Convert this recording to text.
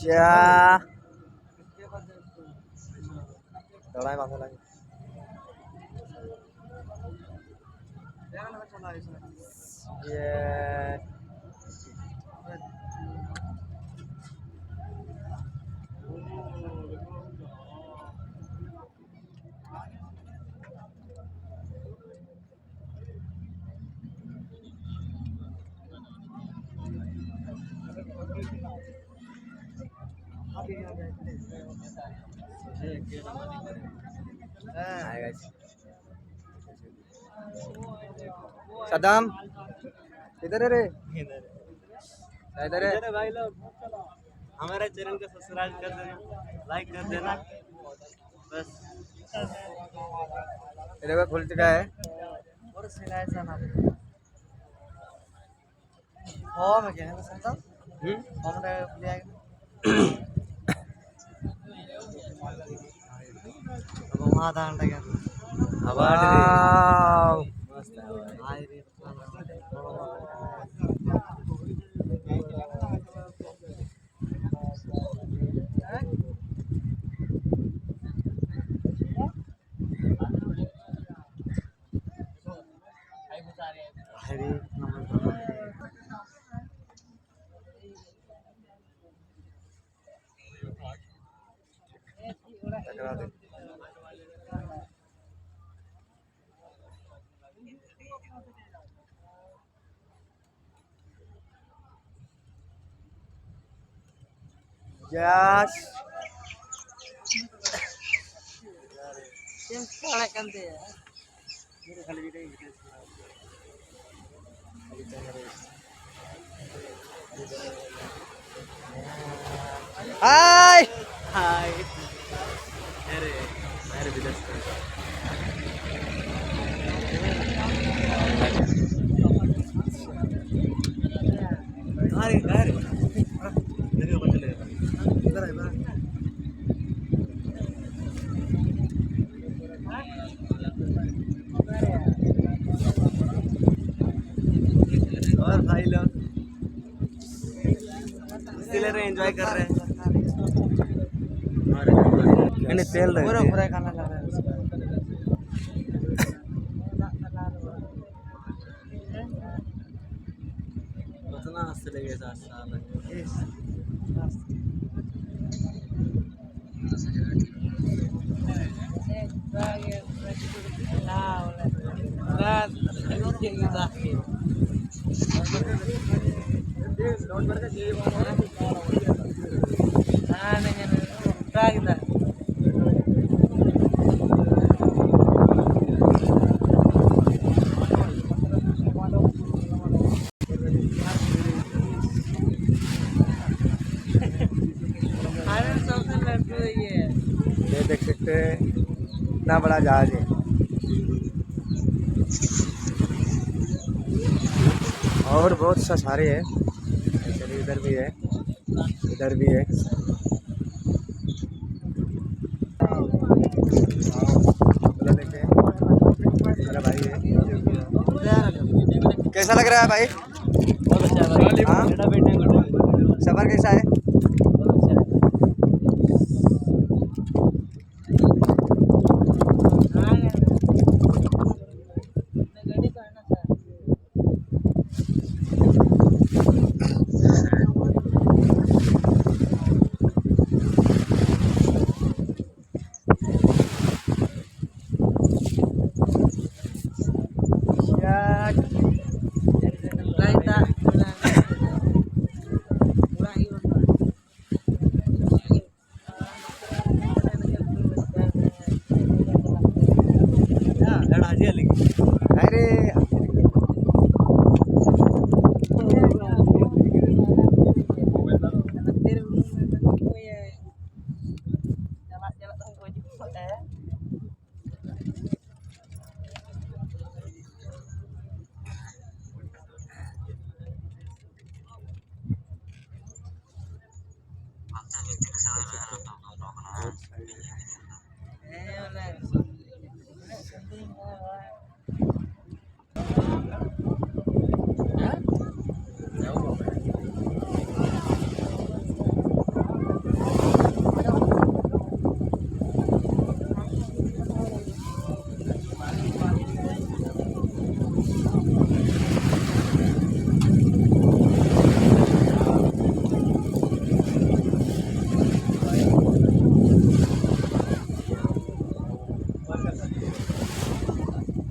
Ya, dorai bangun lagi. Ya, hai guys. Saddam किधर है रे? इधर है भाई लोग। हमारे चैनल को सब्सक्राइब कर देना, लाइक कर देना बस। मेरे को खुल चुका है और सिलाए जाना हो मैं क्या है सदा हमने लिया अब वहां दांड गया हवा मस्त है रे हरे Yes. Yang salah kan dia. Ini kali ini gitu. Hai. Hai. Air bidas. Air. Dari apa chale? Ibar. और भाई लोग इसीलिए एंजॉय कर रहे हैं मैंने तेल पूरा पूरा खाना लगा है उतना हंस लगे साल ये देख सकते हैं इतना बड़ा जहाज है और बहुत सा सारे है चलिए इधर भी है इधर भी है देखिए मेरा भाई है कैसा लग रहा है भाई हाँ सफर कैसा है अरे